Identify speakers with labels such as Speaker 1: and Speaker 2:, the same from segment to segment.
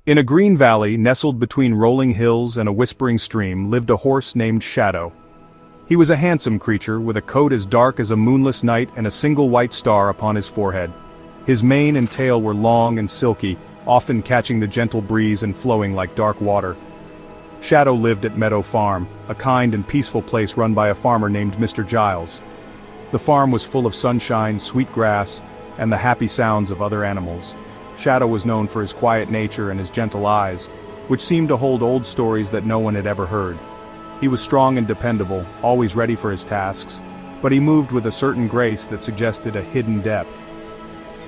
Speaker 1: In a green valley nestled between rolling hills and a whispering stream lived a horse named Shadow. He was a handsome creature with a coat as dark as a moonless night and a single white star upon his forehead. His mane and tail were long and silky, often catching the gentle breeze and flowing like dark water. Shadow lived at Meadow Farm, a kind and peaceful place run by a farmer named Mr. Giles. The farm was full of sunshine, sweet grass, and the happy sounds of other animals. Shadow was known for his quiet nature and his gentle eyes, which seemed to hold old stories that no one had ever heard. He was strong and dependable, always ready for his tasks, but he moved with a certain grace that suggested a hidden depth.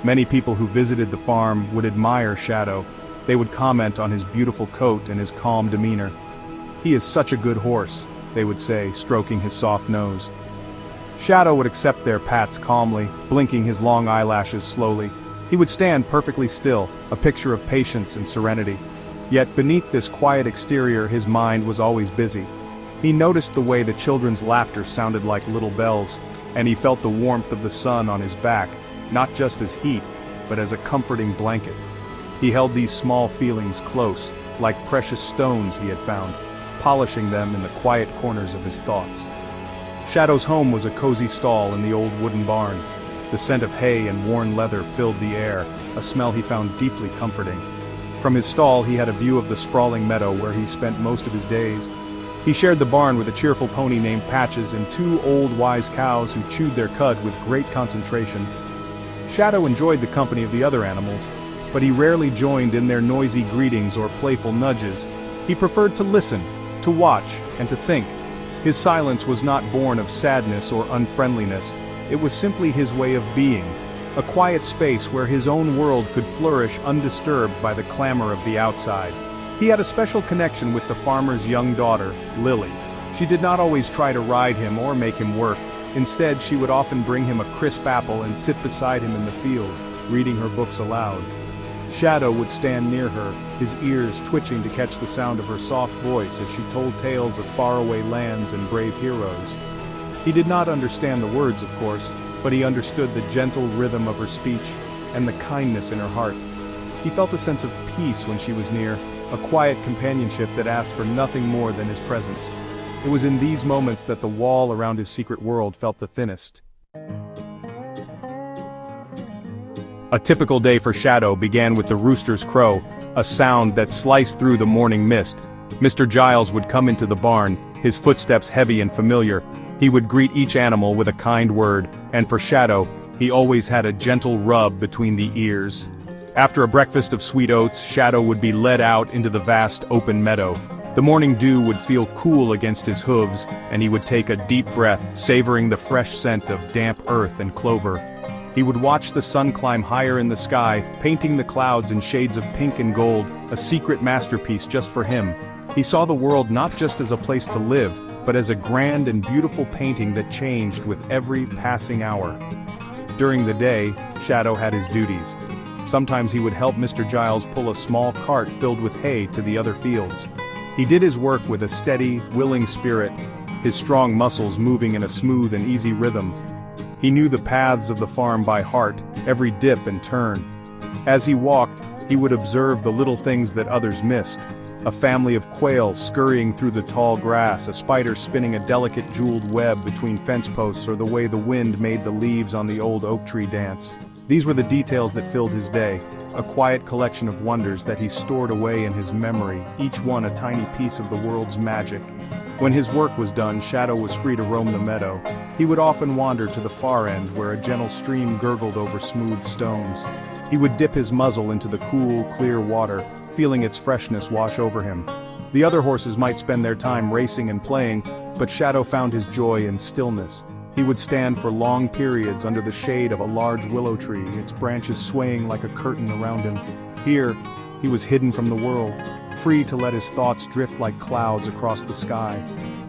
Speaker 1: Many people who visited the farm would admire Shadow. They would comment on his beautiful coat and his calm demeanor. "He is such a good horse," they would say, stroking his soft nose. Shadow would accept their pats calmly, blinking his long eyelashes slowly. He would stand perfectly still, a picture of patience and serenity. Yet beneath this quiet exterior his mind was always busy. He noticed the way the children's laughter sounded like little bells, and he felt the warmth of the sun on his back, not just as heat, but as a comforting blanket. He held these small feelings close, like precious stones he had found, polishing them in the quiet corners of his thoughts. Shadow's home was a cozy stall in the old wooden barn. The scent of hay and worn leather filled the air, a smell he found deeply comforting. From his stall he had a view of the sprawling meadow where he spent most of his days. He shared the barn with a cheerful pony named Patches and two old wise cows who chewed their cud with great concentration. Shadow enjoyed the company of the other animals, but he rarely joined in their noisy greetings or playful nudges. He preferred to listen, to watch, and to think. His silence was not born of sadness or unfriendliness. It was simply his way of being, a quiet space where his own world could flourish undisturbed by the clamor of the outside. He had a special connection with the farmer's young daughter, Lily. She did not always try to ride him or make him work. Instead, she would often bring him a crisp apple and sit beside him in the field, reading her books aloud. Shadow would stand near her, his ears twitching to catch the sound of her soft voice as she told tales of faraway lands and brave heroes. He did not understand the words, of course, but he understood the gentle rhythm of her speech and the kindness in her heart. He felt a sense of peace when she was near, a quiet companionship that asked for nothing more than his presence. It was in these moments that the wall around his secret world felt the thinnest. A typical day for Shadow began with the rooster's crow, a sound that sliced through the morning mist. Mr. Giles would come into the barn, his footsteps heavy and familiar. He would greet each animal with a kind word, and for Shadow, he always had a gentle rub between the ears. After a breakfast of sweet oats, Shadow would be led out into the vast open meadow. The morning dew would feel cool against his hooves, and he would take a deep breath, savoring the fresh scent of damp earth and clover. He would watch the sun climb higher in the sky, painting the clouds in shades of pink and gold, a secret masterpiece just for him. He saw the world not just as a place to live, but as a grand and beautiful painting that changed with every passing hour. During the day, Shadow had his duties. Sometimes he would help Mr. Giles pull a small cart filled with hay to the other fields. He did his work with a steady, willing spirit, his strong muscles moving in a smooth and easy rhythm. He knew the paths of the farm by heart, every dip and turn. As he walked, he would observe the little things that others missed. A family of quail scurrying through the tall grass, a spider spinning a delicate jeweled web between fence posts, or the way the wind made the leaves on the old oak tree dance. These were the details that filled his day, a quiet collection of wonders that he stored away in his memory, each one a tiny piece of the world's magic. When his work was done, Shadow was free to roam the meadow. He would often wander to the far end where a gentle stream gurgled over smooth stones. He would dip his muzzle into the cool, clear water, feeling its freshness wash over him. The other horses might spend their time racing and playing, but Shadow found his joy in stillness. He would stand for long periods under the shade of a large willow tree, its branches swaying like a curtain around him. Here, he was hidden from the world, free to let his thoughts drift like clouds across the sky.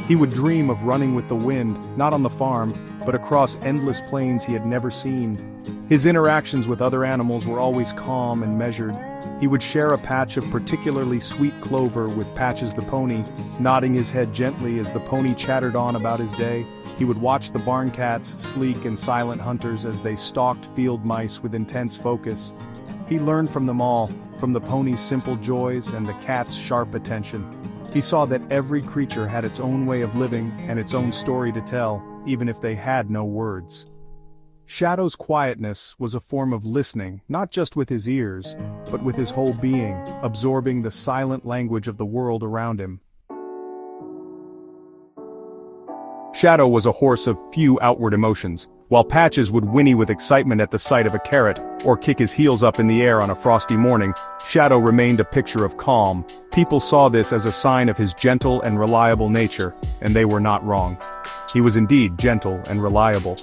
Speaker 1: He would dream of running with the wind, not on the farm, but across endless plains he had never seen. His interactions with other animals were always calm and measured. He would share a patch of particularly sweet clover with Patches the pony, nodding his head gently as the pony chattered on about his day. He would watch the barn cats, sleek and silent hunters, as they stalked field mice with intense focus. He learned from them all, from the pony's simple joys and the cat's sharp attention. He saw that every creature had its own way of living and its own story to tell, even if they had no words. Shadow's quietness was a form of listening, not just with his ears, but with his whole being, absorbing the silent language of the world around him. Shadow was a horse of few outward emotions. While Patches would whinny with excitement at the sight of a carrot, or kick his heels up in the air on a frosty morning, Shadow remained a picture of calm. People saw this as a sign of his gentle and reliable nature, and they were not wrong. He was indeed gentle and reliable.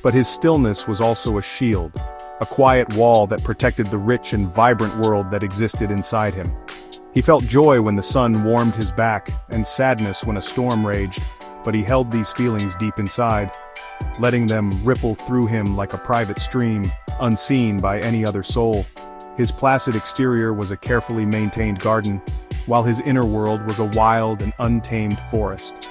Speaker 1: But his stillness was also a shield, a quiet wall that protected the rich and vibrant world that existed inside him. He felt joy when the sun warmed his back, and sadness when a storm raged, but he held these feelings deep inside, letting them ripple through him like a private stream, unseen by any other soul. His placid exterior was a carefully maintained garden, while his inner world was a wild and untamed forest.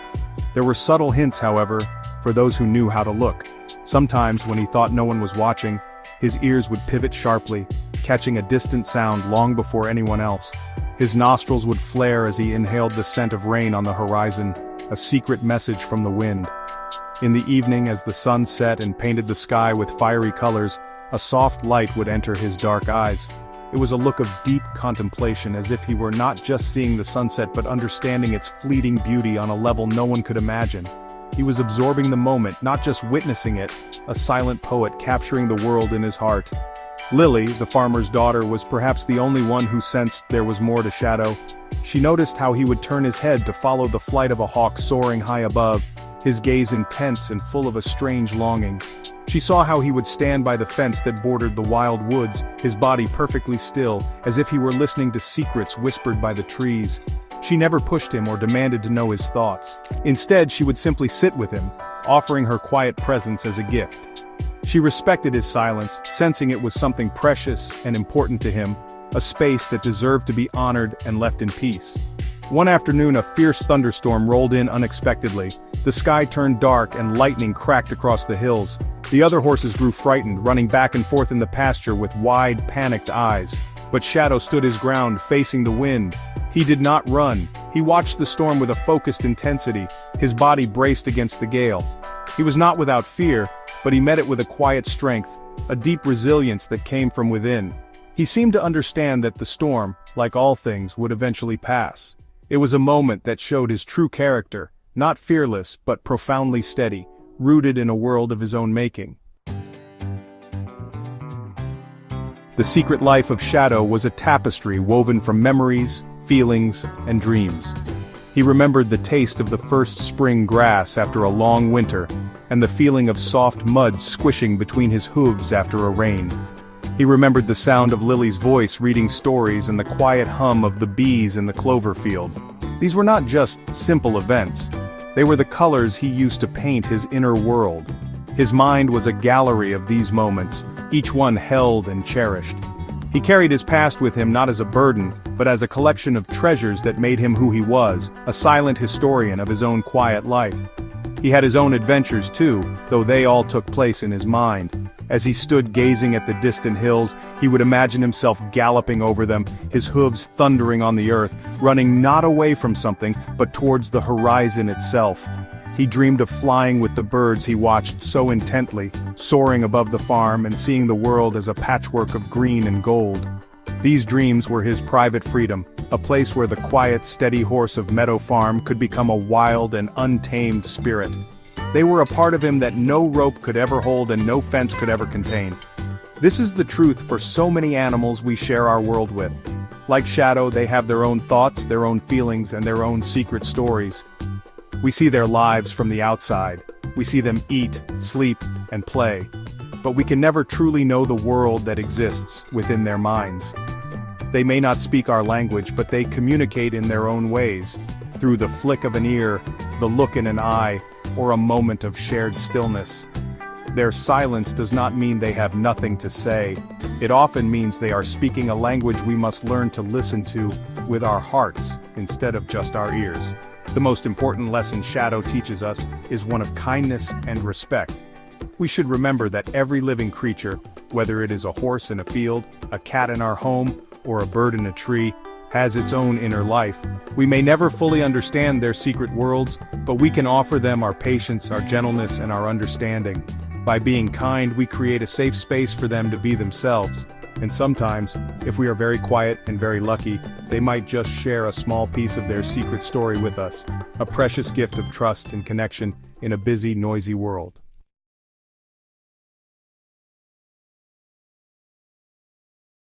Speaker 1: There were subtle hints, however, for those who knew how to look. Sometimes, when he thought no one was watching, his ears would pivot sharply, catching a distant sound long before anyone else. His nostrils would flare as he inhaled the scent of rain on the horizon, a secret message from the wind. In the evening, as the sun set and painted the sky with fiery colors, a soft light would enter his dark eyes. It was a look of deep contemplation, as if he were not just seeing the sunset but understanding its fleeting beauty on a level no one could imagine. He was absorbing the moment, not just witnessing it, a silent poet capturing the world in his heart. Lily, the farmer's daughter, was perhaps the only one who sensed there was more to Shadow. She noticed how he would turn his head to follow the flight of a hawk soaring high above, his gaze intense and full of a strange longing. She saw how he would stand by the fence that bordered the wild woods, his body perfectly still, as if he were listening to secrets whispered by the trees. She never pushed him or demanded to know his thoughts. Instead, she would simply sit with him, offering her quiet presence as a gift. She respected his silence, sensing it was something precious and important to him, a space that deserved to be honored and left in peace. One afternoon, a fierce thunderstorm rolled in unexpectedly. The sky turned dark and lightning cracked across the hills. The other horses grew frightened, running back and forth in the pasture with wide, panicked eyes. But Shadow stood his ground, facing the wind. He did not run. He watched the storm with a focused intensity, his body braced against the gale. He was not without fear, but he met it with a quiet strength, a deep resilience that came from within. He seemed to understand that the storm, like all things, would eventually pass. It was a moment that showed his true character, not fearless but profoundly steady, rooted in a world of his own making. The secret life of Shadow was a tapestry woven from memories, feelings, and dreams. He remembered the taste of the first spring grass after a long winter, and the feeling of soft mud squishing between his hooves after a rain. He remembered the sound of Lily's voice reading stories and the quiet hum of the bees in the clover field. These were not just simple events. They were the colors he used to paint his inner world. His mind was a gallery of these moments, each one held and cherished. He carried his past with him not as a burden, but as a collection of treasures that made him who he was, a silent historian of his own quiet life. He had his own adventures too, though they all took place in his mind. As he stood gazing at the distant hills, he would imagine himself galloping over them, his hooves thundering on the earth, running not away from something, but towards the horizon itself. He dreamed of flying with the birds he watched so intently, soaring above the farm and seeing the world as a patchwork of green and gold. These dreams were his private freedom, a place where the quiet, steady horse of Meadow Farm could become a wild and untamed spirit. They were a part of him that no rope could ever hold and no fence could ever contain. This is the truth for so many animals we share our world with. Like Shadow, they have their own thoughts, their own feelings, and their own secret stories. We see their lives from the outside. We see them eat, sleep, and play. But we can never truly know the world that exists within their minds. They may not speak our language, but they communicate in their own ways, through the flick of an ear, the look in an eye, or a moment of shared stillness. Their silence does not mean they have nothing to say. It often means they are speaking a language we must learn to listen to with our hearts instead of just our ears. The most important lesson Shadow teaches us is one of kindness and respect. We should remember that every living creature, whether it is a horse in a field, a cat in our home, or a bird in a tree, has its own inner life. We may never fully understand their secret worlds, but we can offer them our patience, our gentleness, and our understanding. By being kind, we create a safe space for them to be themselves. And sometimes, if we are very quiet and very lucky, they might just share a small piece of their secret story with us, a precious gift of trust and connection in a busy, noisy world.